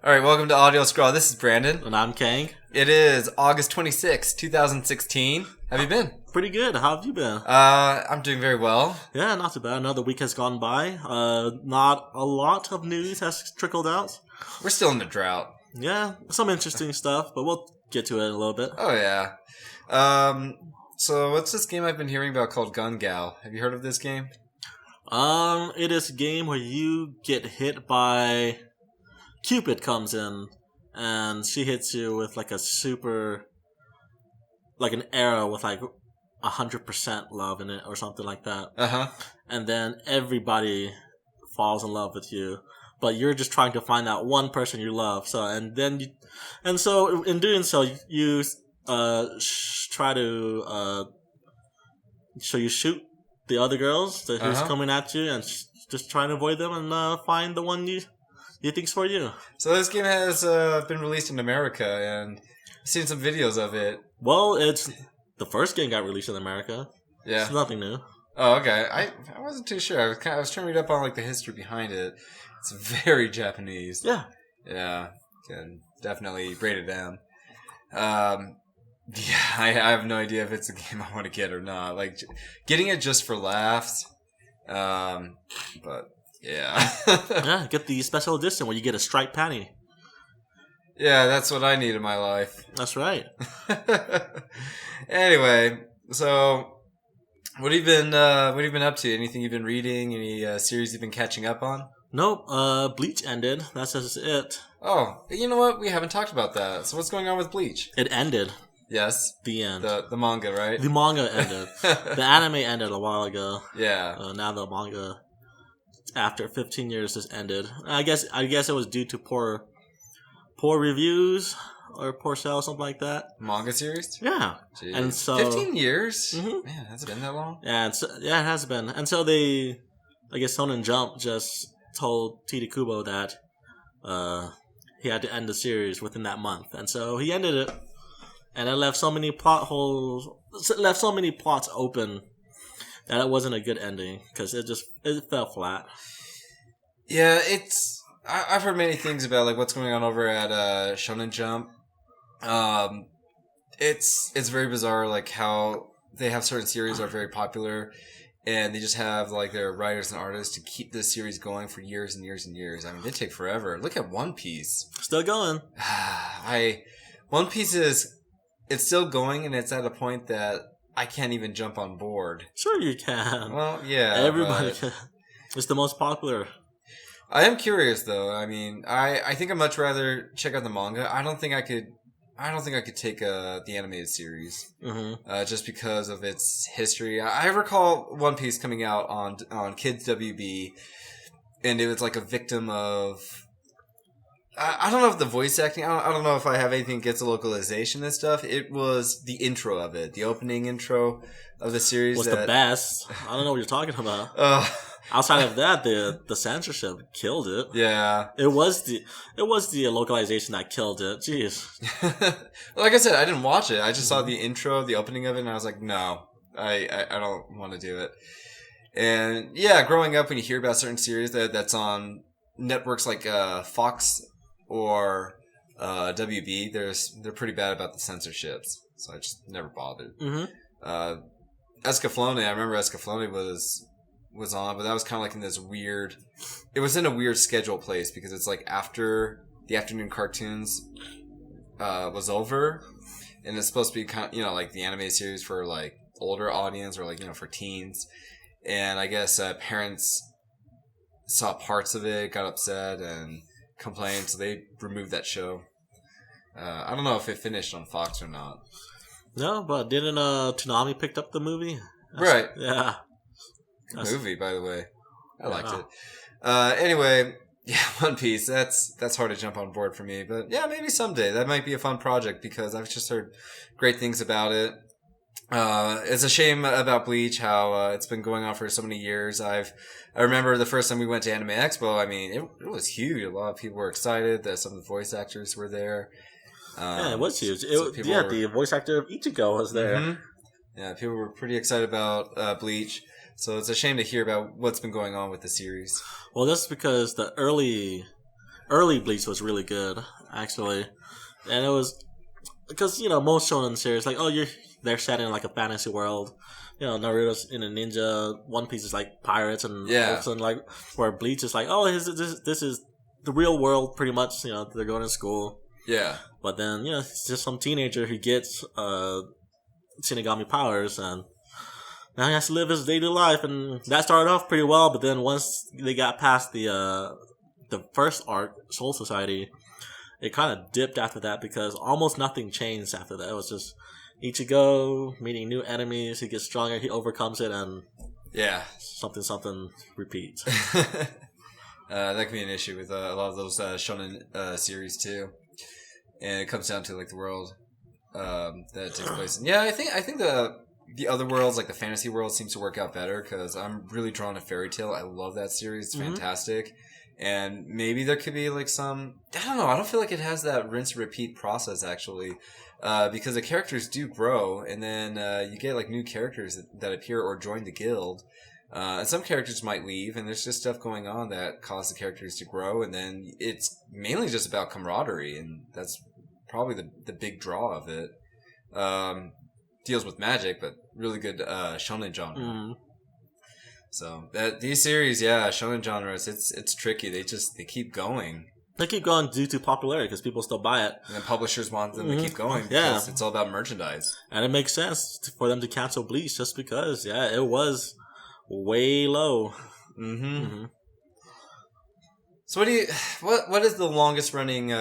All right, welcome to Audio Scrawl. This is Brandon. And I'm Kang. It is August 26, 2016. How have you been? Pretty good. How have you been? I'm doing very well. Yeah, not too bad. Another week has gone by. Not a lot of news has trickled out. We're still in the drought. Yeah, some interesting stuff, but we'll get to it in a little bit. Oh, yeah. So what's this game I've been hearing about called Gun Gal? Have you heard of this game? It is a game where you get hit by... Cupid comes in, and she hits you with like a super... Like an arrow with like 100% love in it or something like that. Uh-huh. And then everybody falls in love with you. But you're just trying to find that one person you love. So in doing so, you try to so you shoot the other girls who's coming at you and just try to avoid them and find the one you think's for you. So this game has been released in America, and I've seen some videos of it. Well, it's the first game got released in America. Yeah, it's nothing new. Oh, okay. I wasn't too sure. I was trying to read up on like the history behind it. It's very Japanese. Yeah. Yeah. Can definitely break it down. Yeah, I have no idea if it's a game I want to get or not. Like, getting it just for laughs. But, yeah. Yeah, get the special edition where you get a striped panty. Yeah, that's what I need in my life. That's right. Anyway, so what have you been up to? Anything you've been reading? Any series you've been catching up on? Nope. Bleach ended. That's just it. Oh, you know what? We haven't talked about that. So what's going on with Bleach? It ended. Yes. The end. The manga, right? The manga ended. The anime ended a while ago. Yeah. Now the manga, after 15 years, just ended. I guess it was due to poor reviews or poor sales, something like that. Manga series? Yeah. Jeez. And so 15 years? Mm-hmm. Man, has it been that long? Yeah, it has been. And so I guess Shonen Jump just told Tite Kubo that he had to end the series within that month. And so he ended it. And it left so many plot holes, left so many plots open that it wasn't a good ending because it fell flat. Yeah, I've heard many things about like what's going on over at Shonen Jump. It's very bizarre, like how they have certain series that are very popular, and they just have like their writers and artists to keep this series going for years and years and years. I mean, they take forever. Look at One Piece. Still going. One Piece it's still going, and it's at a point that I can't even jump on board. Sure you can. Well, yeah. Everybody can. It's the most popular. I am curious, though. I mean, I think I'd much rather check out the manga. I don't think I could take the animated series, just because of its history. I recall One Piece coming out on Kids WB, and it was like a victim of... I don't know if the voice acting... I don't know if I have anything against the localization and stuff. It was the intro of it. The opening intro of the series was the best. I don't know what you're talking about. Outside of that, the censorship killed it. Yeah. It was the localization that killed it. Jeez. Like I said, I didn't watch it. I just saw the intro, the opening of it, and I was like, no, I don't want to do it. And yeah, growing up, when you hear about certain series that's on networks like Fox or WB, they're pretty bad about the censorships. So I just never bothered. Escaflowne, I remember Escaflowne was on, but that was kind of like in this weird... It was in a weird schedule place because it's like after the afternoon cartoons was over, and it's supposed to be kind of, like the anime series for like older audience or like, for teens. And I guess parents saw parts of it, got upset, and complained, so they removed that show. I don't know if it finished on Fox or not. No, but didn't Toonami picked up the movie? Right. Yeah. Good movie, by the way. I liked it. Anyway, yeah, One Piece. That's hard to jump on board for me, but yeah, maybe someday that might be a fun project because I've just heard great things about it. It's a shame about Bleach how it's been going on for so many years. I remember the first time we went to Anime Expo. I mean, it was huge. A lot of people were excited that some of the voice actors were there. Yeah, it was huge. The voice actor of Ichigo was there. Mm-hmm. Yeah, people were pretty excited about Bleach. So it's a shame to hear about what's been going on with the series. Well, that's because the early early Bleach was really good, actually, and it was because most shonen series like they're set in like a fantasy world. Naruto's in a ninja. One Piece is like pirates, and all of a sudden, like where Bleach is like, this is the real world, pretty much. They're going to school. Yeah. But then, it's just some teenager who gets Shinigami powers, and now he has to live his daily life, and that started off pretty well. But then once they got past the first arc, Soul Society, it kind of dipped after that because almost nothing changed after that. It was just Ichigo meeting new enemies. He gets stronger. He overcomes it, and something repeats. That can be an issue with a lot of those shonen series too, and it comes down to like the world that takes place. And I think the other worlds, like the fantasy world, seems to work out better because I'm really drawn to Fairy Tail. I love that series; it's fantastic. And maybe there could be like some, I don't know, I don't feel like it has that rinse and repeat process actually, because the characters do grow, and then you get like new characters that appear or join the guild. And some characters might leave, and there's just stuff going on that cause the characters to grow, and then it's mainly just about camaraderie, and that's probably the big draw of it. Deals with magic, but really good shonen genre. So these series, shonen genres, it's tricky. They keep going. They keep going due to popularity because people still buy it. And then publishers want them to keep going because it's all about merchandise. And it makes sense for them to cancel Bleach just because, it was way low. So what is the longest running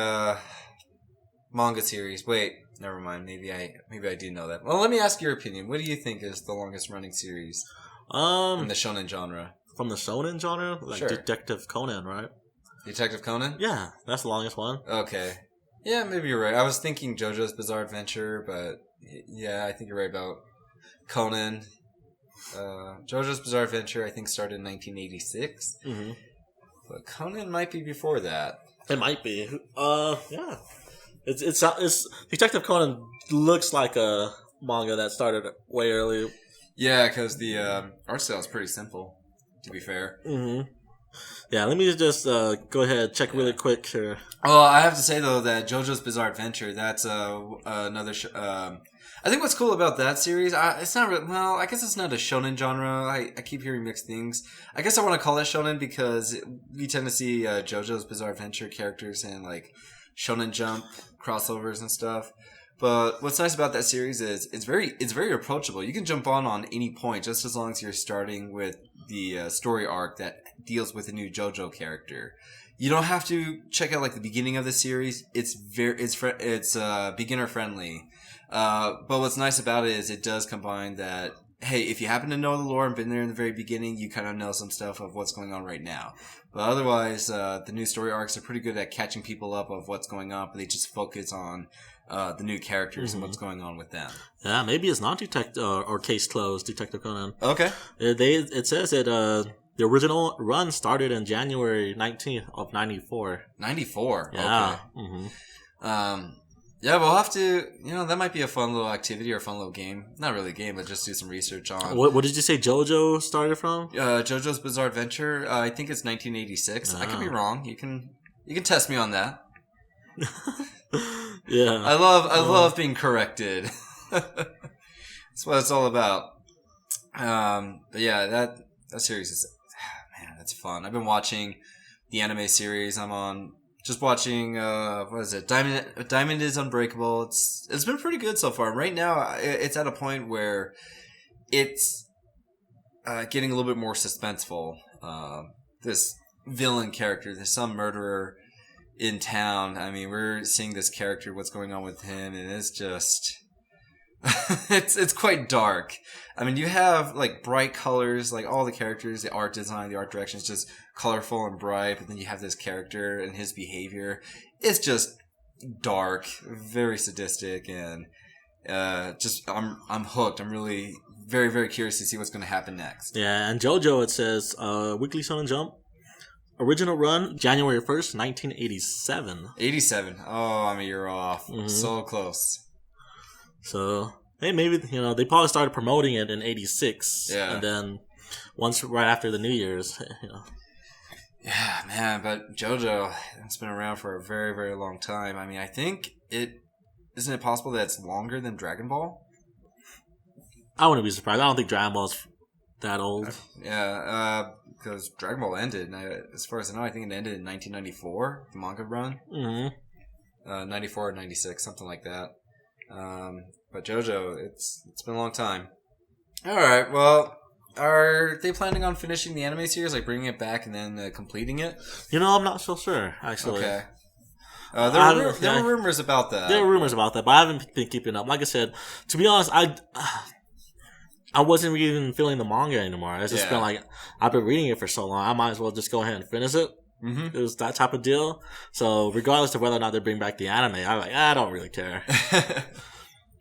manga series? Wait, never mind. Maybe I do know that. Well, let me ask your opinion. What do you think is the longest running series in the shonen genre? From the shonen genre? Like sure. Detective Conan, right? Detective Conan? Yeah, that's the longest one. Okay. Yeah, maybe you're right. I was thinking JoJo's Bizarre Adventure, but I think you're right about Conan. JoJo's Bizarre Adventure, I think, started in 1986. But Conan might be before that. It might be. Yeah. It's Detective Conan looks like a manga that started way early. Yeah, because the art style is pretty simple, to be fair. Yeah, let me just go ahead and check really quick here. Oh, I have to say, though, that JoJo's Bizarre Adventure, that's another... I think what's cool about that series, it's not really... Well, I guess it's not a shonen genre. I keep hearing mixed things. I guess I want to call it shonen because we tend to see JoJo's Bizarre Adventure characters in, like, Shonen Jump crossovers and stuff. But what's nice about that series is it's very approachable. You can jump on any point just as long as you're starting with the story arc that deals with a new JoJo character. You don't have to check out like the beginning of the series. It's beginner friendly. But what's nice about it is it does combine that. Hey, if you happen to know the lore and been there in the very beginning, you kind of know some stuff of what's going on right now. But otherwise, the new story arcs are pretty good at catching people up of what's going on, but they just focus on the new characters and what's going on with them. Yeah, maybe it's not or case closed, Detective Conan. Okay. It says that the original run started in January 19th of 94. 94? Yeah. Okay. Yeah, we'll have to, that might be a fun little activity or a fun little game. Not really a game, but just do some research on. What did you say JoJo started from? JoJo's Bizarre Adventure, I think it's 1986. I could be wrong. You can test me on that. Yeah. I love being corrected. That's what it's all about. But yeah, that series is, man, that's fun. I've been watching the anime series. I'm just watching, what is it? Diamond is Unbreakable. It's been pretty good so far. Right now, it's at a point where it's getting a little bit more suspenseful. This villain character, there's some murderer in town. I mean, we're seeing this character, what's going on with him, and it's just... it's quite dark. I mean, you have like bright colors, like all the characters, the art design, the art direction is just colorful and bright, but then you have this character and his behavior. It's just dark, very sadistic, and I'm hooked. I'm really very, very curious to see what's going to happen next. Yeah, and JoJo, it says Weekly Shonen Jump. Original run, January 1st, 1987. 87. Oh, I'm a year off. So close. So, hey, maybe, they probably started promoting it in 86. Yeah. And then, right after the New Year's, Yeah, man, but JoJo, it's been around for a very, very long time. I mean, I think isn't it possible that it's longer than Dragon Ball? I wouldn't be surprised. I don't think Dragon Ball's that old. Yeah, because Dragon Ball ended, and as far as I know, I think it ended in 1994, the manga run. Mm-hmm. 94 or 96, something like that. But JoJo, it's been a long time. Alright, well, are they planning on finishing the anime series, like bringing it back and then completing it? You know, I'm not so sure, actually. Okay. There were rumors about that. There were rumors about that, but I haven't been keeping up. Like I said, to be honest, I wasn't even feeling the manga anymore. It's just been like, I've been reading it for so long, I might as well just go ahead and finish it. Mm-hmm. It was that type of deal. So regardless of whether or not they bring back the anime, I'm like, I don't really care.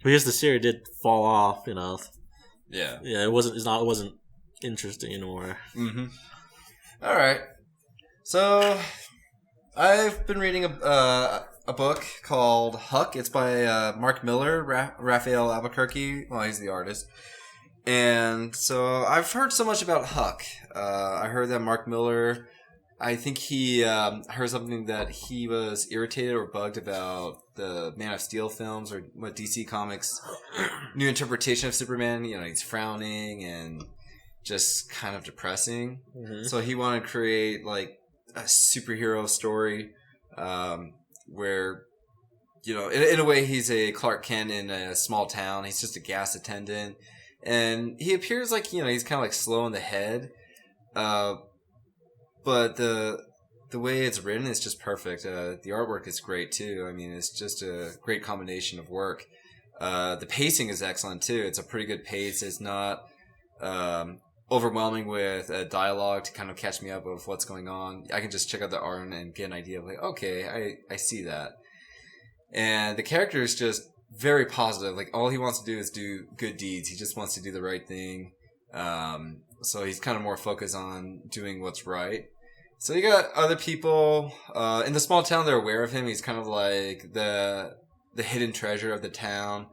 Because the series did fall off, you know. Yeah. Yeah, it wasn't interesting anymore. Mm-hmm. All right. So I've been reading a book called Huck. It's by Mark Miller, Raphael Albuquerque. Well, he's the artist. And so I've heard so much about Huck. I heard that Mark Miller, I think he heard something that he was irritated or bugged about the Man of Steel films, or what DC Comics' new interpretation of Superman. You know, he's frowning and just kind of depressing. Mm-hmm. So he wanted to create like a superhero story where, you know, in a way he's a Clark Kent in a small town. He's just a gas attendant. And he appears like, you know, he's kind of like slow in the head. But the way it's written is just perfect. The artwork is great too. I mean, it's just a great combination of work. The pacing is excellent too. It's a pretty good pace. It's not overwhelming with dialogue to kind of catch me up with what's going on. I can just check out the art and get an idea of like, okay, I see that. And the character is just very positive. Like, all he wants to do is do good deeds. He just wants to do the right thing. So he's kind of more focused on doing what's right. So you got other people in the small town. They're aware of him. He's kind of like the hidden treasure of the town.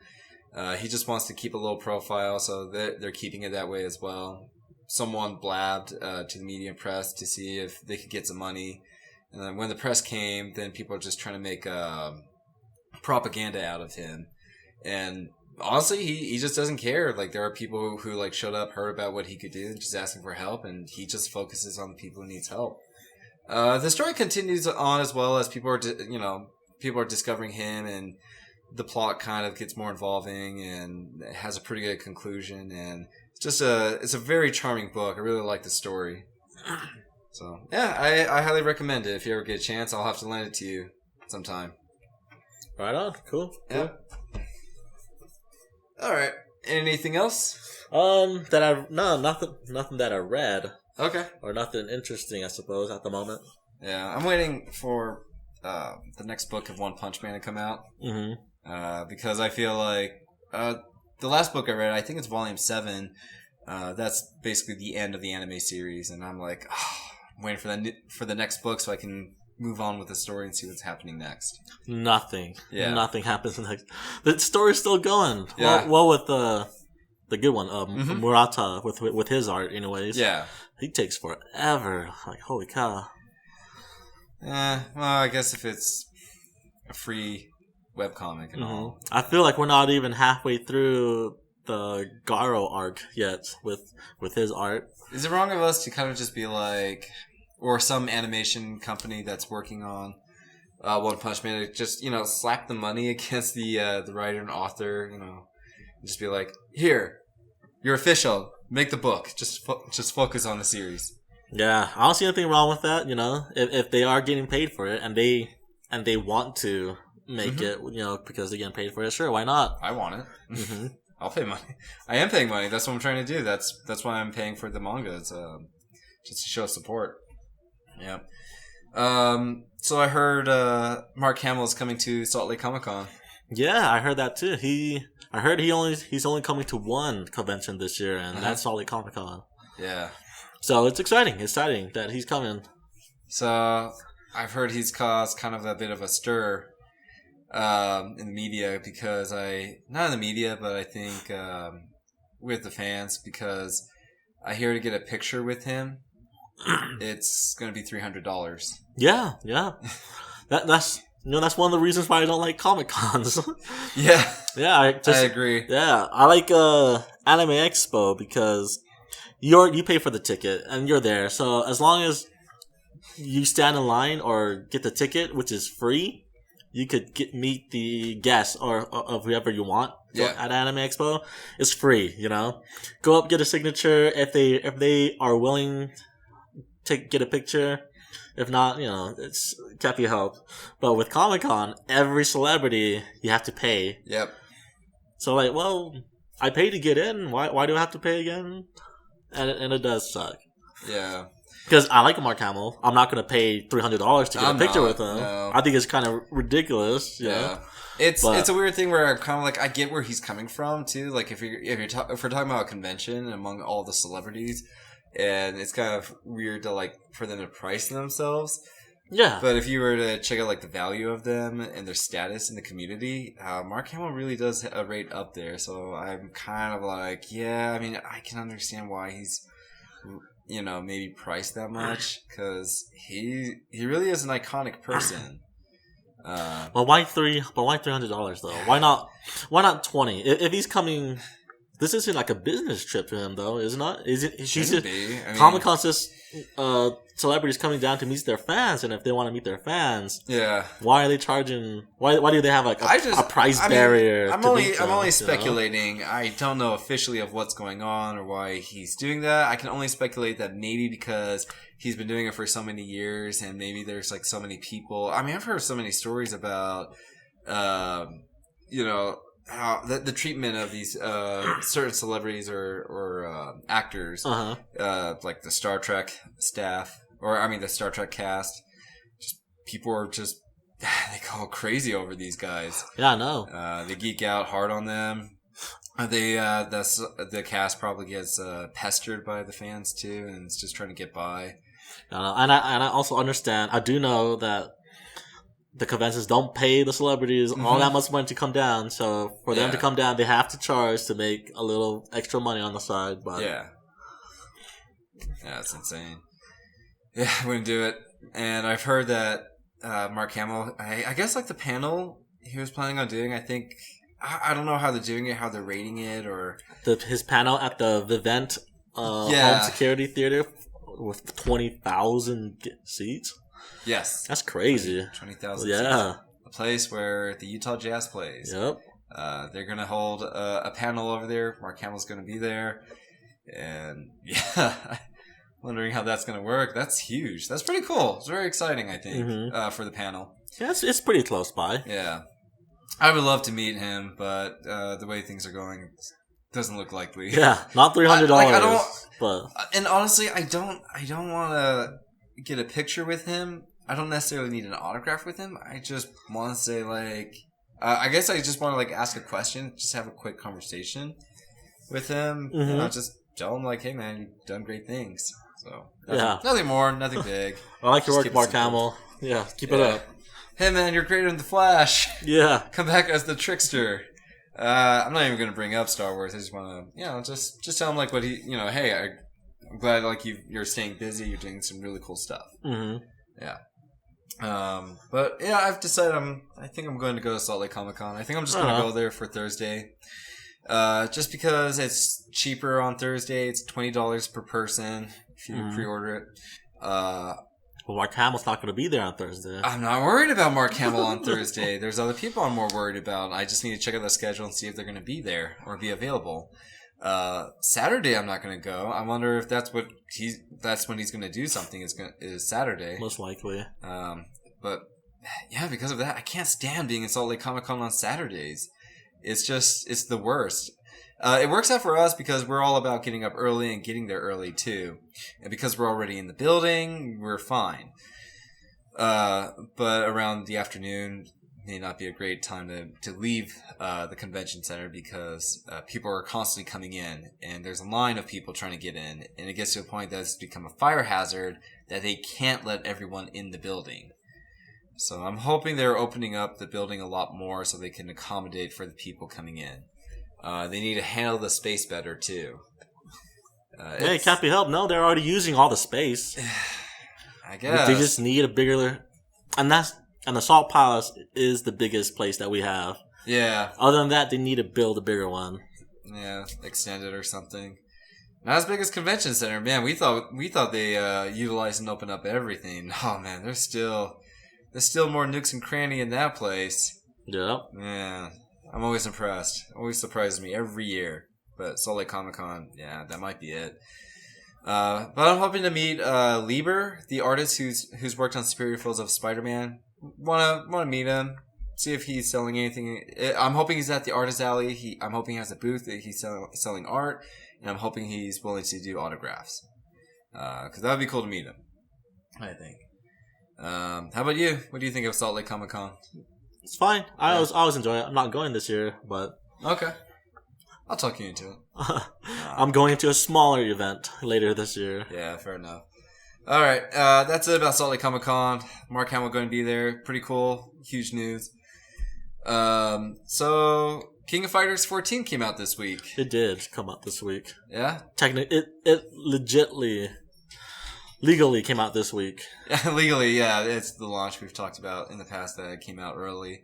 He just wants to keep a low profile, so they're keeping it that way as well. Someone blabbed to the media press to see if they could get some money, and then when the press came, then people are just trying to make propaganda out of him. And honestly, he just doesn't care. Like, there are people who like showed up, heard about what he could do, just asking for help, and he just focuses on the people who needs help. The story continues on as well as people are discovering him, and the plot kind of gets more involving and it has a pretty good conclusion. And it's a very charming book. I really like the story. So yeah, I highly recommend it. If you ever get a chance, I'll have to lend it to you sometime. Right on. Cool. Yeah. All right. Anything else? Nothing that I read. Okay. Or nothing interesting, I suppose, at the moment. Yeah, I'm waiting for the next book of One Punch Man to come out. Mm-hmm. Because I feel like the last book I read, I think it's volume 7. That's basically the end of the anime series, and I'm like, I'm waiting for the next book so I can move on with the story and see what's happening next. Nothing. Yeah. Nothing happens next. The story's still going. Yeah. Well, with the good one, Murata, with his art, anyways. Yeah. He takes forever. Like, holy cow. Well, I guess if it's a free webcomic and all. I feel like we're not even halfway through the Garo arc yet with his art. Is it wrong of us to kind of just be like, or some animation company that's working on One Punch Man, to just, you know, slap the money against the writer and author, you know, and just be like, here, you're official. Make the book. Just focus on the series. Yeah, I don't see anything wrong with that. You know, if they are getting paid for it and they want to make it, you know, because they're getting paid for it, sure, why not? I want it. I'll pay money. I am paying money. That's what I'm trying to do. That's why I'm paying for the manga. It's just to show support. Yeah. So I heard Mark Hamill is coming to Salt Lake Comic Con. Yeah, I heard that too. I heard he's only coming to one convention this year, and that's Salt Lake Comic Con. Yeah. So it's exciting that he's coming. So I've heard he's caused kind of a bit of a stir in the media, because not in the media, but I think with the fans, because I hear to get a picture with him. it's going to be $300. Yeah. That's that's one of the reasons why I don't like Comic Cons. Yeah. Yeah, I agree. Yeah, I like Anime Expo because you pay for the ticket and you're there. So as long as you stand in line or get the ticket, which is free, you could meet the guests or of whoever you want at Anime Expo. It's free, Go up, get a signature if they are willing to get a picture. If not, it's can't be helped. But with Comic Con, every celebrity you have to pay. Yep. So I paid to get in. Why do I have to pay again? And it does suck. Yeah. Because I like Mark Hamill. I'm not going to pay $300 to get a picture with him. No. I think it's kind of ridiculous. Yeah. It's a weird thing where I'm kind of I get where he's coming from too. Like if we're talking about a convention among all the celebrities, and it's kind of weird to for them to price themselves. Yeah. But if you were to check out the value of them and their status in the community, Mark Hamill really does rate up there. So I'm kind of I mean, I can understand why he's maybe priced that much, because he really is an iconic person. But why $300 though? Why not $20? If he's coming, this isn't like a business trip to him though, is it not? Is it? Shouldn't be. I mean, Comic-Con's just celebrities coming down to meet their fans, and if they want to meet their fans, why are they charging? Why do they have a price barrier? I'm only speculating. I don't know officially of what's going on or why he's doing that. I can only speculate that maybe because he's been doing it for so many years, and maybe there's so many people. I mean, I've heard so many stories about, how the treatment of these certain celebrities or actors, like the Star Trek staff, the Star Trek cast. Just people are they go crazy over these guys. Yeah, I know. They geek out hard on them. The cast probably gets pestered by the fans too, and it's just trying to get by. And I also understand. I do know that the conventions don't pay the celebrities all that much money to come down. So for them to come down, they have to charge to make a little extra money on the side. But that's insane. Yeah, I wouldn't do it. And I've heard that Mark Hamill, I guess the panel he was planning on doing, I think, I don't know how they're doing it, how they're rating it, or his panel at the Vivint home security theater with 20,000 seats. Yes, that's crazy. 20,000. Yeah, seats. A place where the Utah Jazz plays. Yep. They're gonna hold a panel over there. Mark Hamill's gonna be there, and wondering how that's gonna work. That's huge. That's pretty cool. It's very exciting, I think, for the panel. Yeah, it's pretty close by. Yeah, I would love to meet him, but the way things are going, it doesn't look likely. Yeah, not $300. But and honestly, I don't want to get a picture with him. I don't necessarily need an autograph with him. I just want to say I guess I just want to ask a question, just have a quick conversation with him. Just tell him hey man, you've done great things. So nothing more, nothing big. I like your work, Mark Hamill. Yeah, keep it up. Hey man, you're greater than the Flash. Yeah, come back as the trickster. I'm not even going to bring up Star Wars. I just want to, just tell him what he, hey, I'm glad you're staying busy. You're doing some really cool stuff. Yeah. But yeah, I've decided I think I'm going to go to Salt Lake Comic Con. I think I'm just going to go there for Thursday. Just because it's cheaper on Thursday. It's $20 per person if you pre-order it. Well, Mark Hamill's not going to be there on Thursday. I'm not worried about Mark Hamill on Thursday. There's other people I'm more worried about. I just need to check out the schedule and see if they're going to be there or be available. Saturday I'm not going to go. I wonder if that's when he's going to do something. Is Saturday most likely. But yeah, because of that, I can't stand being in Salt Lake Comic Con on Saturdays. It's the worst. It works out for us because we're all about getting up early and getting there early too, and because we're already in the building, we're fine. But around the afternoon may not be a great time to leave the convention center because people are constantly coming in, and there's a line of people trying to get in, and it gets to a point that it's become a fire hazard that they can't let everyone in the building. So I'm hoping they're opening up the building a lot more so they can accommodate for the people coming in. They need to handle the space better too. Hey, it can't be helped. No, they're already using all the space. I guess they just need a bigger, and the Salt Palace is the biggest place that we have. Yeah. Other than that, they need to build a bigger one. Yeah, extend it or something. Not as big as Convention Center, man. We thought they utilized and opened up everything. Oh man, there's still more nooks and cranny in that place. Yep. Yeah, I'm always impressed. Always surprises me every year. But Salt Lake Comic Con, yeah, that might be it. But I'm hoping to meet Lieber, the artist who's worked on Superior Foes of Spider-Man. Wanna meet him, see if he's selling anything. I'm hoping he's at the Artist Alley. I'm hoping he has a booth that he's selling art, and I'm hoping he's willing to do autographs. Because that would be cool to meet him, I think. How about you? What do you think of Salt Lake Comic Con? It's fine. I always enjoy it. I'm not going this year, but okay. I'll talk you into it. I'm going to a smaller event later this year. Yeah, fair enough. All right, that's it about Salt Lake Comic Con. Mark Hamill going to be there. Pretty cool. Huge news. So King of Fighters 14 came out this week. It did come out this week. Yeah? It legally came out this week. Legally, yeah. It's the launch we've talked about in the past that it came out early.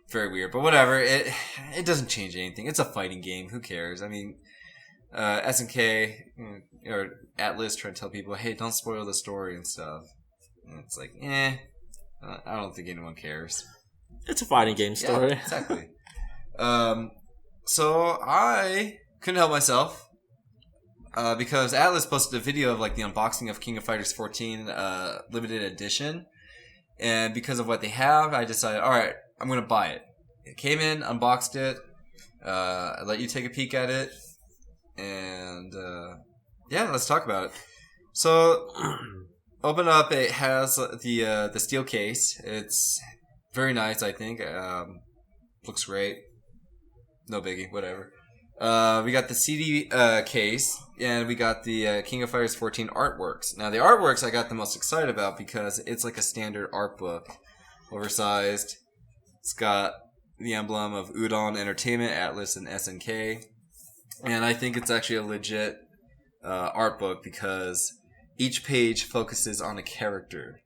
Very weird, but whatever. It doesn't change anything. It's a fighting game. Who cares? I mean, SNK or Atlas try to tell people, hey, don't spoil the story and stuff. And it's like, I don't think anyone cares. It's a fighting game story. Yeah, exactly. So I couldn't help myself because Atlas posted a video of like the unboxing of King of Fighters 14 limited edition, and because of what they have, I decided, all right, I'm gonna buy it. It came in, unboxed it. I let you take a peek at it, and let's talk about it. So, open up. It has the steel case. It's very nice, I think. Looks great. No biggie, whatever. We got the CD case, and we got the King of Fighters 14 artworks. Now, the artworks I got the most excited about because it's like a standard art book, oversized. It's got the emblem of Udon Entertainment, Atlas, and SNK. And I think it's actually a legit art book because each page focuses on a character.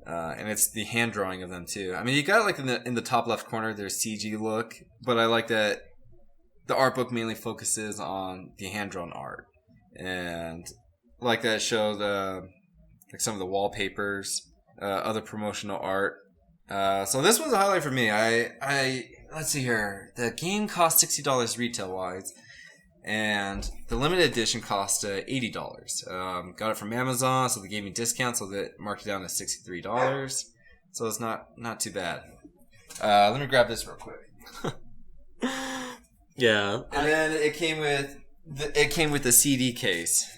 And it's the hand drawing of them too. I mean, you got like in the top left corner, there's CG look, but I like that the art book mainly focuses on the hand drawn art. And I like that it showed like some of the wallpapers, other promotional art. So this was a highlight for me. Let's see here. The game cost $60 retail wise, and the limited edition cost $80. Got it from Amazon, so they gave me discount, so they marked it down to $63. So it's not too bad. Let me grab this real quick. Yeah, and then it came with the CD case,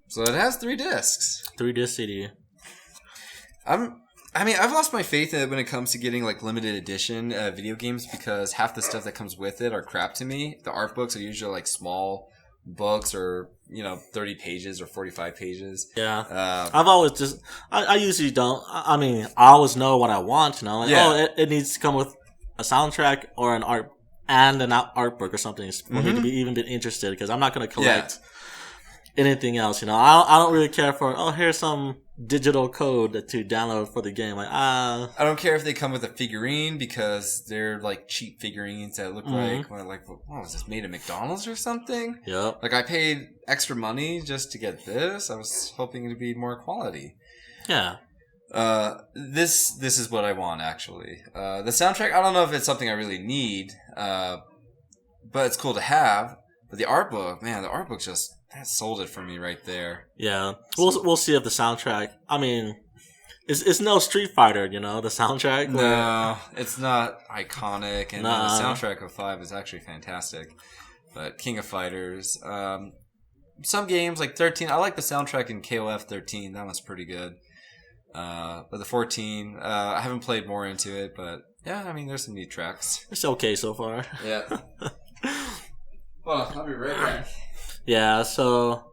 so it has 3 discs. 3-disc CD. I've lost my faith when it comes to getting like limited edition video games because half the stuff that comes with it are crap to me. The art books are usually like small books or 30 pages or 45 pages. Yeah, I've always I usually don't. I mean, I always know what I want. Like, it needs to come with a soundtrack or an art book or something for me to be even been interested because I'm not going to collect anything else. I don't really care for here's some digital code to download for the game. Like, I don't care if they come with a figurine because they're like cheap figurines that look like what was this, made at McDonald's or something? Yep. Like I paid extra money just to get this. I was hoping it'd be more quality. Yeah. This is what I want actually. The soundtrack, I don't know if it's something I really need, but it's cool to have. But the art book, man, that sold it for me right there. Yeah, we'll see if the soundtrack. I mean, it's no Street Fighter, the soundtrack. No, it's not iconic, and the soundtrack of 5 is actually fantastic. But King of Fighters, some games like 13, I like the soundtrack in KoF14. That one's pretty good. But the 14, I haven't played more into it, but yeah, I mean, there's some neat tracks. It's okay so far. Yeah. Well, I'll be right back. Yeah, so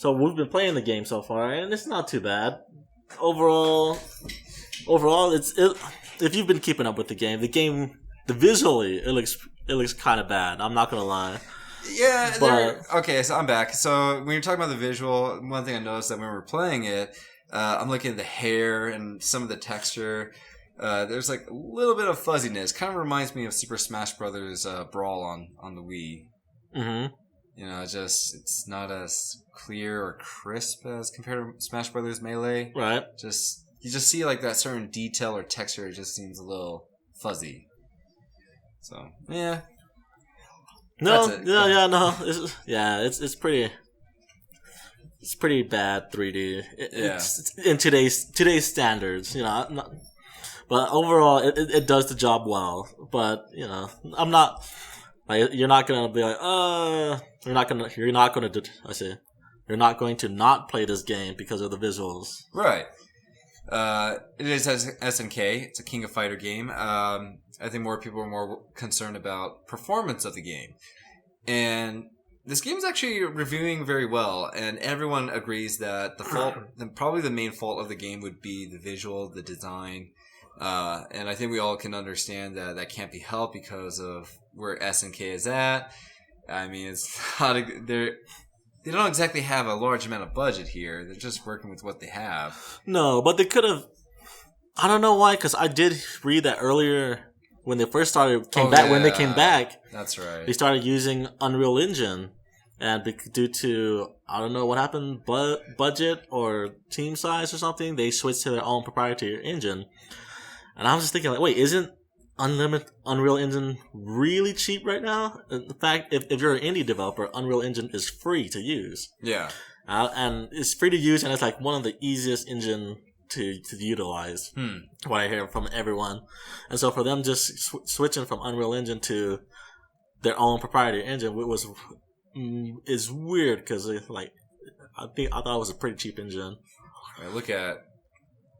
we've been playing the game so far, and it's not too bad. Overall, if you've been keeping up with the game visually it looks kind of bad. I'm not gonna lie. Yeah. But okay, so I'm back. So when you're talking about the visual, one thing I noticed that when we were playing it, I'm looking at the hair and some of the texture. There's like a little bit of fuzziness. Kind of reminds me of Super Smash Brothers Brawl on the Wii. mm-hmm. You know, it's not as clear or crisp as compared to Smash Brothers Melee. Right. You just see like that certain detail or texture. It just seems a little fuzzy. So yeah. No, That's it. no. It's pretty bad 3D. It's in today's standards, you know. But overall, it does the job well. But you know, I'm not like you're not gonna be like, you're not going to not play this game because of the visuals. Right. It is SNK. It's a King of Fighter game. I think more people are more concerned about performance of the game, and this game is actually reviewing very well. And everyone agrees that probably the main fault of the game would be the visual, the design. And I think we all can understand that can't be helped because of where SNK is at. I mean, it's not they don't exactly have a large amount of budget here. They're just working with what they have. No, but they could have. I don't know why, because I did read that earlier when they first when they came back. That's right. They started using Unreal Engine, and due to I don't know what happened, budget or team size or something, they switched to their own proprietary engine. And I was just thinking, like, wait, isn't Unreal Engine really cheap right now? In fact, if you're an indie developer, Unreal Engine is free to use. Yeah. And it's free to use, and it's like one of the easiest engine to utilize. What I hear from everyone. And so for them just switching from Unreal Engine to their own proprietary engine is weird because I thought it was a pretty cheap engine. Right, look at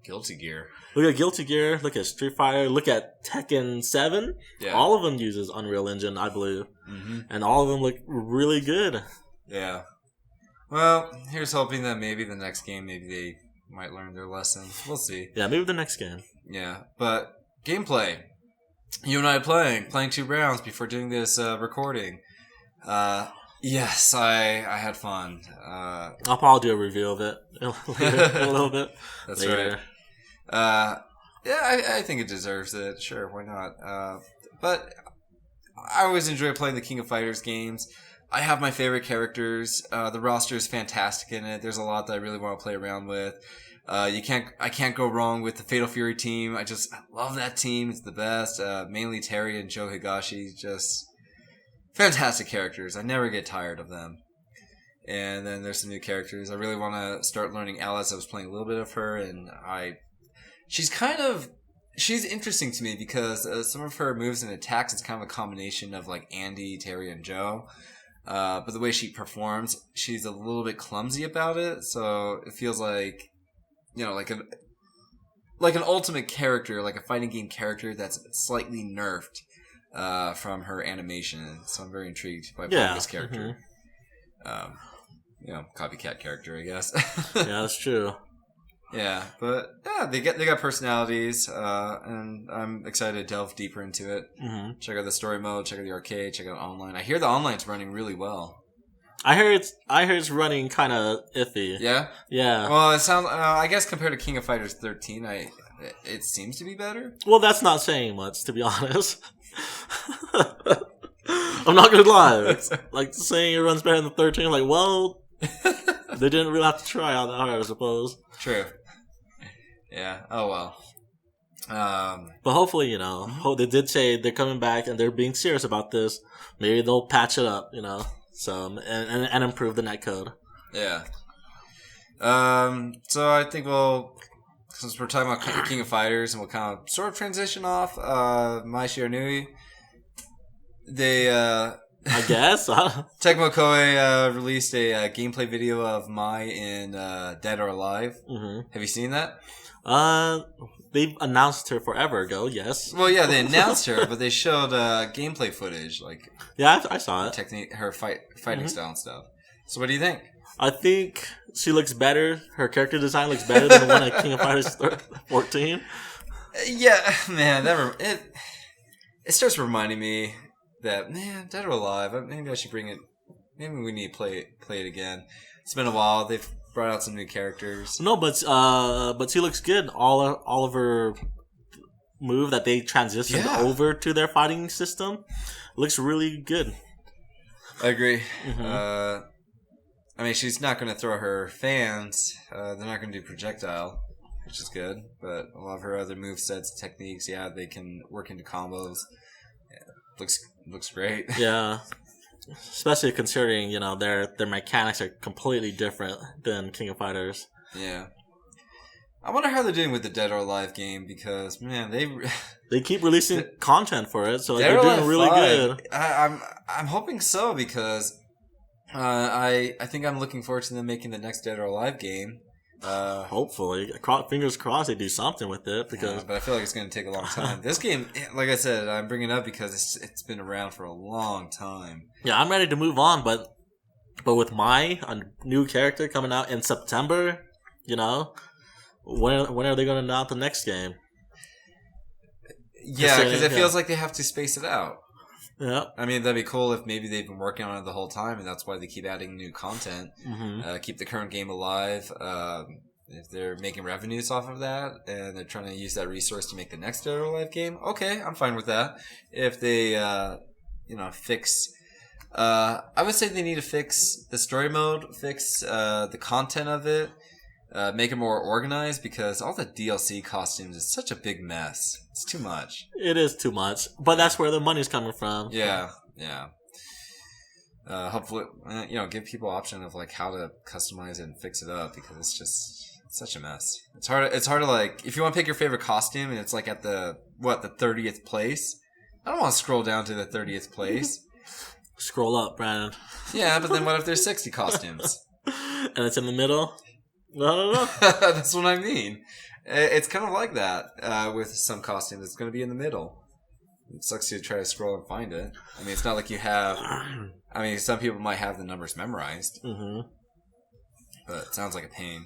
Guilty Gear. Look at Guilty Gear, look at Street Fighter, look at Tekken 7. Yeah. All of them uses Unreal Engine, I believe. Mm-hmm. And all of them look really good. Yeah. Well, here's hoping that maybe the next game, maybe they might learn their lessons. We'll see. Yeah, maybe the next game. Yeah, but gameplay. You and I playing 2 rounds before doing this recording. Yes, I had fun. I'll probably do a review of it later, a little bit. That's later. Right. Yeah, I think it deserves it. Sure, why not? But I always enjoy playing the King of Fighters games. I have my favorite characters. The roster is fantastic in it. There's a lot that I really want to play around with. I can't go wrong with the Fatal Fury team. I love that team. It's the best. Mainly Terry and Joe Higashi. Just fantastic characters. I never get tired of them. And then there's some new characters. I really want to start learning Alice. I was playing a little bit of her, and she's interesting to me because some of her moves and attacks is kind of a combination of like Andy, Terry, and Joe. But the way she performs, she's a little bit clumsy about it. So it feels like, you know, like an ultimate character, like a fighting game character that's slightly nerfed from her animation. So I'm very intrigued by playing this character. Mm-hmm. You know, copycat character, I guess. Yeah, that's true. Yeah, but yeah, they got personalities, and I'm excited to delve deeper into it. Mm-hmm. Check out the story mode, check out the arcade, check out online. I hear the online's running really well. I heard it's running kind of iffy. Yeah. Yeah. Well, it sounds. I guess compared to King of Fighters 13, it seems to be better. Well, that's not saying much, to be honest. I'm not gonna lie. Like saying it runs better than 13. Like, well, they didn't really have to try out that hard, I suppose. True. Yeah. Oh well. But hopefully, you know, they did say they're coming back and they're being serious about this. Maybe they'll patch it up, you know, and improve the netcode. Yeah. So I think since we're talking about King of Fighters, and we'll kind of sort of transition off Mai Shiranui. They I guess Tecmo Koei released a gameplay video of Mai in Dead or Alive. Mm-hmm. Have you seen that? They've announced her forever ago. Yes. Well, yeah, they announced her, but they showed gameplay footage, like I saw it. Technique, her fighting style and stuff. So, what do you think? I think she looks better. Her character design looks better than the one at King of Fighters 14. Yeah, man, it starts reminding me that, man, Dead or Alive, maybe I should bring it maybe we need to play it again. It's been a while. They've brought out some new characters. No, but she looks good. All of her move that they transitioned over to their fighting system looks really good. I agree. I mean, she's not going to throw her fans. They're not going to do projectile, which is good. But a lot of her other movesets, techniques, they can work into combos. Yeah, looks great. Yeah. Especially considering, their mechanics are completely different than King of Fighters. Yeah. I wonder how they're doing with the Dead or Alive game because, man, they keep releasing content for it, so Dead they're doing really 5, good. I'm hoping so because I think I'm looking forward to them making the next Dead or Alive game. Hopefully, fingers crossed they do something with it because. But I feel like it's going to take a long time. This game, like I said, I'm bringing it up because it's been around for a long time. Yeah, I'm ready to move on, but with a new character coming out in September, when are they going to announce the next game? Yeah, because it feels like they have to space it out. Yeah. I mean, that'd be cool if maybe they've been working on it the whole time, and that's why they keep adding new content. Keep the current game alive. If they're making revenues off of that, and they're trying to use that resource to make the next Dead or Alive game, okay, I'm fine with that. If they, fix... I would say they need to fix the story mode, fix the content of it, make it more organized because all the DLC costumes is such a big mess. It's too much. It is too much, but that's where the money's coming from. Yeah. Hopefully, give people option of like how to customize it and fix it up because it's just such a mess. It's hard to like if you want to pick your favorite costume and it's like at the 30th place. I don't want to scroll down to the 30th place. Scroll up, Brandon. Yeah, but then what if there's 60 costumes? And it's in the middle? No. That's what I mean. It's kind of like that with some costumes. It's going to be in the middle. It sucks to try to scroll and find it. I mean, it's not like you have... I mean, some people might have the numbers memorized. But it sounds like a pain.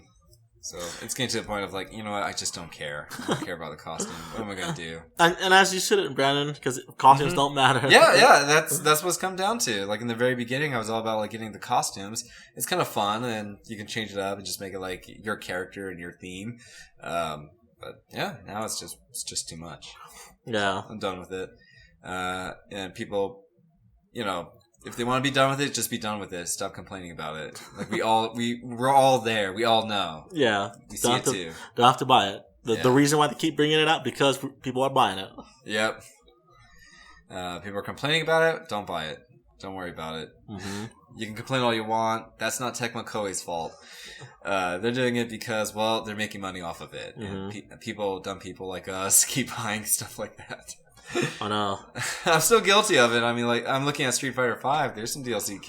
So it's getting to the point of like, you know what, I just don't care. I don't care about the costume. What am I going to do? And as you shouldn't, Brandon, because costumes don't matter. Yeah, that's what's come down to. Like in the very beginning, I was all about like getting the costumes. It's kind of fun, and you can change it up and just make it like your character and your theme. But yeah, now it's just too much. Yeah, I'm done with it. And people, if they want to be done with it, just be done with it. Stop complaining about it. Like we're all there. We all know. Yeah, we see it too. Don't have to buy it. The reason why they keep bringing it out because people are buying it. Yep. People are complaining about it. Don't buy it. Don't worry about it. You can complain all you want. That's not Tecmo Koei's fault. They're doing it because, they're making money off of it. And dumb people like us keep buying stuff like that. I know. I'm still guilty of it. I mean, like, I'm looking at Street Fighter 5. There's some DLC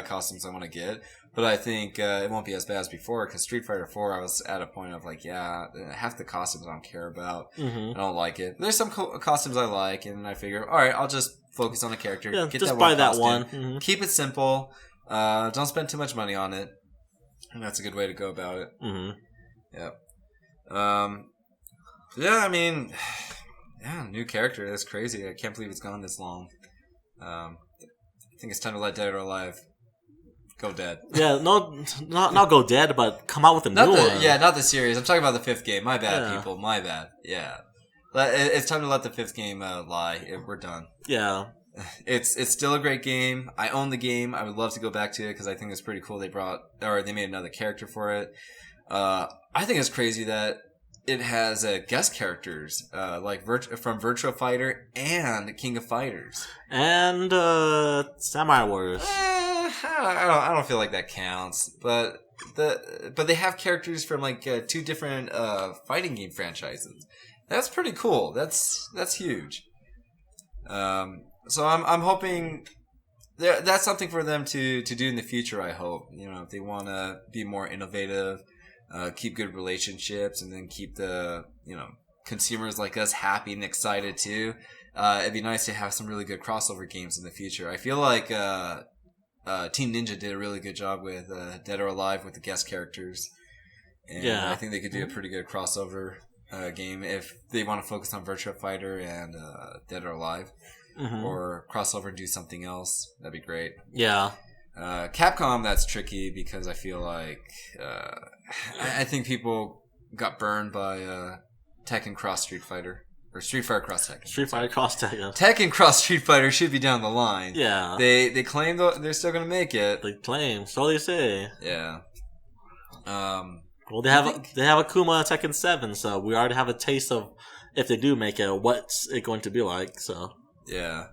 costumes I want to get. But I think it won't be as bad as before because Street Fighter 4, I was at a point of like, half the costumes I don't care about. I don't like it. There's some costumes I like, and I figure, all right, I'll just focus on the character. Yeah, get just that buy one that one. Keep it simple. Don't spend too much money on it. And that's a good way to go about it. Yep. I mean, new character. That's crazy. I can't believe it's gone this long. I think it's time to let Dead or Alive go dead. Yeah, not go dead, but come out with a new one. Yeah, not the series. I'm talking about the 5th game. My bad, people. My bad. Yeah. It's time to let the 5th game lie. We're done. Yeah. It's still a great game. I own the game. I would love to go back to it because I think it's pretty cool. They made another character for it. I think it's crazy that it has guest characters like from Virtua Fighter and King of Fighters and Samurai Warriors. I don't feel like that counts, but they have characters from like 2 different fighting game franchises. That's pretty cool. That's huge. So I'm hoping that's something for them to do in the future. I hope if they want to be more innovative, keep good relationships, and then keep the consumers like us happy and excited too. It'd be nice to have some really good crossover games in the future. I feel like Team Ninja did a really good job with Dead or Alive with the guest characters, and I think they could do a pretty good crossover game if they want to focus on Virtua Fighter and Dead or Alive. Or crossover and do something else. That'd be great. Yeah. Capcom, that's tricky because I feel like I think people got burned by Tekken Cross Street Fighter. Or Street Fighter Cross Tekken. Street Fighter Cross Tekken. Tekken Cross Street Fighter should be down the line. Yeah. They claim they're still going to make it. They claim. So they say. Yeah. Well, they have Akuma Tekken 7, so we already have a taste of, if they do make it, what's it going to be like, so. Yeah.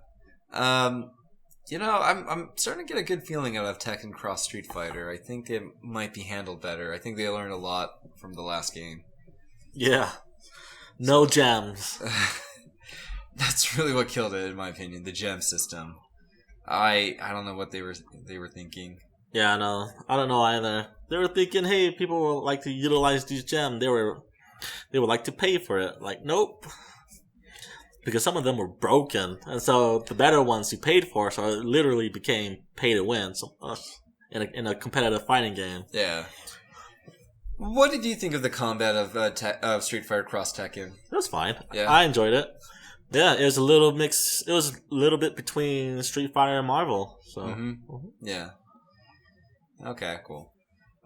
You know, I'm starting to get a good feeling out of Tekken Cross Street Fighter. I think it might be handled better. I think they learned a lot from the last game. Yeah. No gems. That's really what killed it, in my opinion. The gem system. I don't know what they were thinking. Yeah, I know. I don't know either. They were thinking, hey, people would like to utilize these gems. They would like to pay for it. Like, nope. Because some of them were broken, and so the better ones you paid for, so it literally became pay to win. So in a competitive fighting game. Yeah. What did you think of the combat of Street Fighter Cross Tekken? It was fine. Yeah. I enjoyed it. Yeah, it was a little mix. It was a little bit between Street Fighter and Marvel. So yeah. Okay, cool.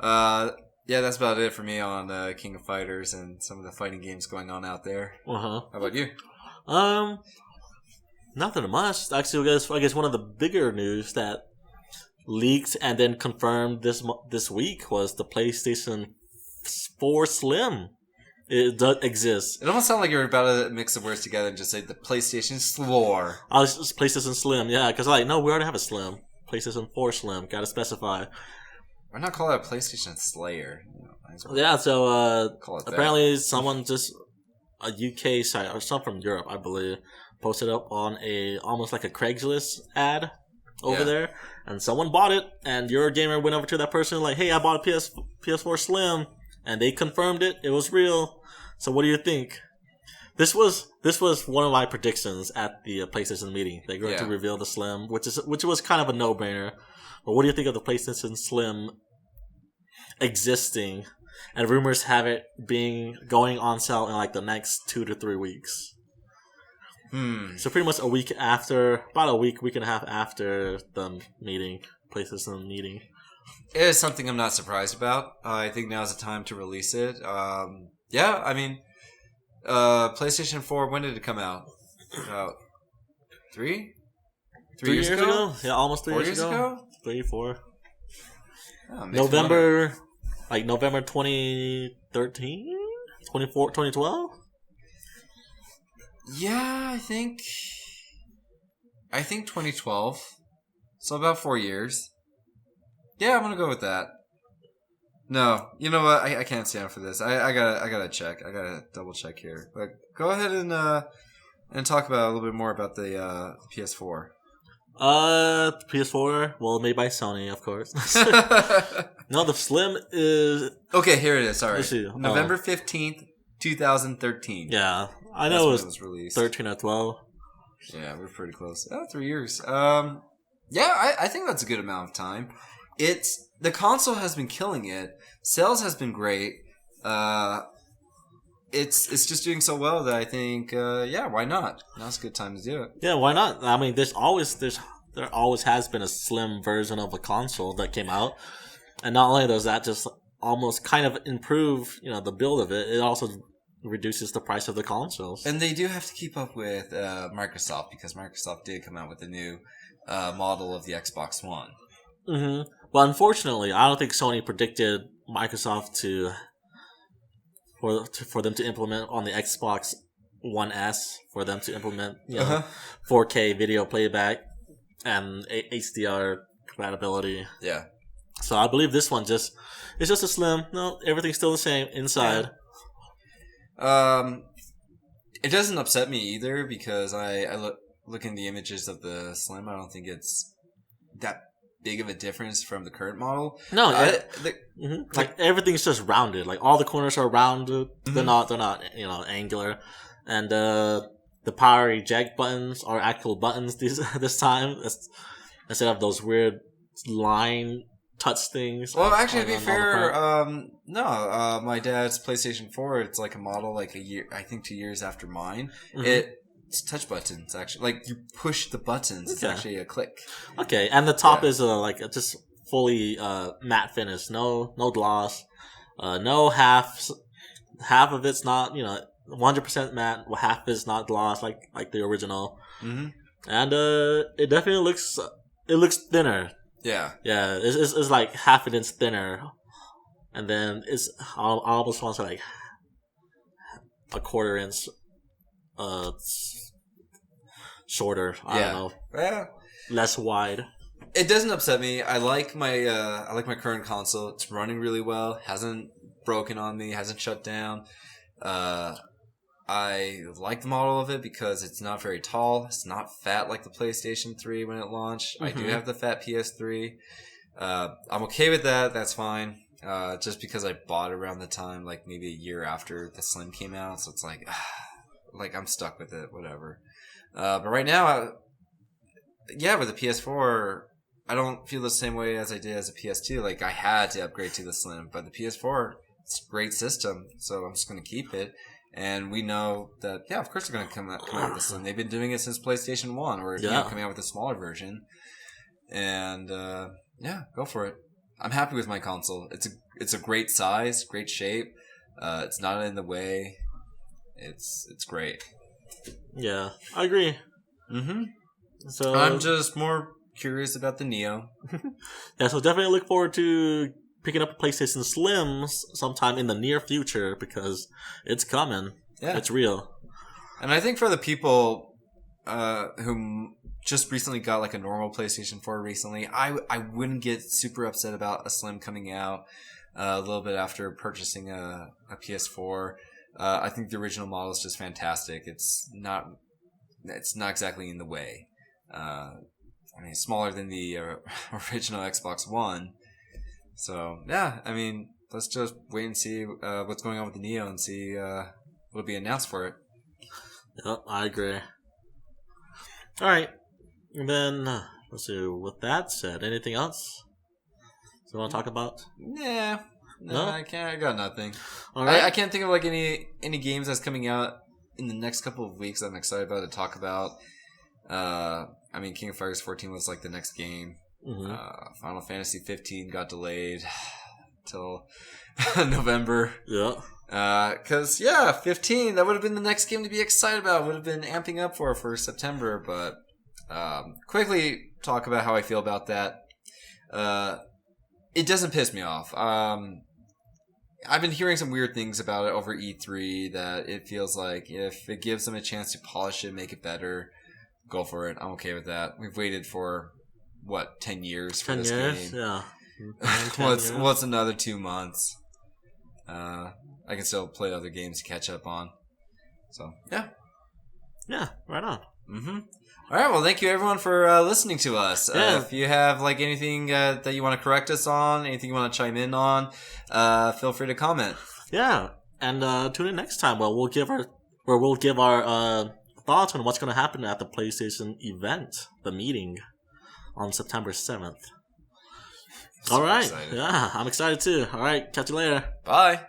Yeah, that's about it for me on King of Fighters and some of the fighting games going on out there. How about you? Nothing much. Actually, I guess one of the bigger news that leaked and then confirmed this week was the PlayStation 4 Slim. It does exist. It almost sounded like you were about to mix the words together and just say the PlayStation Slore. I was just PlayStation Slim, yeah, because no, we already have a Slim. PlayStation 4 Slim, gotta specify. Why not call it a PlayStation Slayer? Yeah, so call it apparently someone just a UK site or some from Europe, I believe, posted up on almost like a Craigslist ad over there, and someone bought it, and your gamer went over to that person like, hey, I bought a PS4 Slim, and they confirmed it. It was real. So what do you think? This was one of my predictions at the PlayStation meeting. They're going to reveal the Slim, which was kind of a no-brainer. But what do you think of the PlayStation Slim existing, and rumors have it going on sale in like the next 2 to 3 weeks? So pretty much about a week and a half after the PlayStation meeting. It is something I'm not surprised about. I think now's the time to release it. Yeah, I mean, PlayStation 4, when did it come out? About 3 years ago? Yeah, almost 3 4 years ago. 3, 4. Oh, November 2013? 2012? Yeah, I think 2012. So about 4 years. Yeah, I'm gonna go with that. No, you know what? I can't stand for this. I gotta check. I gotta double check here. But go ahead and talk about a little bit more about the PS4. PS4, well, made by Sony, of course. No, the Slim is... Okay, here it is. Sorry. Let's see. November 15th, 2013. Yeah, I know it was released. 13 or 12. Yeah, we're pretty close. 3 years. Yeah, I think that's a good amount of time. The console has been killing it. Sales has been great. It's just doing so well that I think, why not? Now's a good time to do it. Yeah, why not? I mean, there always has been a slim version of a console that came out, and not only does that just almost kind of improve, the build of it, it also reduces the price of the consoles. And they do have to keep up with Microsoft, because Microsoft did come out with a new model of the Xbox One. Mm-hmm. But unfortunately, I don't think Sony predicted Microsoft for them to implement on the Xbox One S, for them to implement 4K video playback and HDR compatibility. Yeah. So I believe this one it's just a slim. No, everything's still the same inside. Yeah. It doesn't upset me either, because I look in the images of the Slim. I don't think it's that big of a difference from the current model. No, like everything's just rounded. Like all the corners are rounded. Mm-hmm. They're not angular, and the power eject buttons are actual buttons this time instead of those weird line touch things. Well, actually, to be fair, no. My dad's PlayStation 4, it's like a model like a year, I think 2 years after mine. Mm-hmm. It's touch buttons, actually. Like, you push the buttons. It's actually a click. Okay, and the top is just fully matte finish. No gloss. No half of it's not 100% matte. Half is not gloss like the original. Mm-hmm. And it definitely looks thinner. Yeah. Yeah, it's like half an inch thinner, and then it's I almost want to say like a quarter inch shorter. I don't know. Yeah. Less wide. It doesn't upset me. I like my current console. It's running really well. Hasn't broken on me. Hasn't shut down. I like the model of it because it's not very tall. It's not fat like the PlayStation 3 when it launched. Mm-hmm. I do have the fat PS3. I'm okay with that. That's fine. Just because I bought it around the time, like maybe a year after the Slim came out. So it's like I'm stuck with it, whatever. But right now, with the PS4, I don't feel the same way as I did as a PS2. Like, I had to upgrade to the Slim, but the PS4, it's a great system, so I'm just going to keep it. And we know that, of course they're going to come out with the Slim. They've been doing it since PlayStation 1, or coming out with a smaller version. And, go for it. I'm happy with my console. It's a great size, great shape. It's not in the way. It's great. Yeah, I agree. Mm-hmm. So I'm just more curious about the Neo. Yeah, so definitely look forward to picking up a PlayStation Slim sometime in the near future because it's coming. Yeah. It's real. And I think for the people who just recently got like a normal PlayStation 4 recently, I wouldn't get super upset about a Slim coming out a little bit after purchasing a PS4. I think the original model is just fantastic. It's not exactly in the way. It's smaller than the original Xbox One. So, let's just wait and see what's going on with the Neo and see what'll be announced for it. Yep, I agree. Alright, and then, let's see, with that said, anything else you want to talk about? Yeah. No, I got nothing. All right. I can't think of like any games that's coming out in the next couple of weeks that I'm excited about to talk about. KoF14 was like the next game. Mm-hmm. Final Fantasy 15 got delayed till November. Yeah. 'Cause 15, that would have been the next game to be excited about. Would have been amping up for September, but quickly talk about how I feel about that. It doesn't piss me off. I've been hearing some weird things about it over E3 that it feels like if it gives them a chance to polish it, make it better, go for it. I'm okay with that. We've waited for 10 years for this game? Yeah. What's another 2 months? I can still play other games to catch up on. So, yeah. Yeah, right on. Mm-hmm. All right, well, thank you everyone for listening to us. If you have like anything that you want to correct us on, anything you want to chime in on, feel free to comment. Yeah, and tune in next time where we'll give our thoughts on what's going to happen at the PlayStation event, the meeting on September 7th. All right, excited. Yeah, I'm excited too. All right, catch you later. Bye.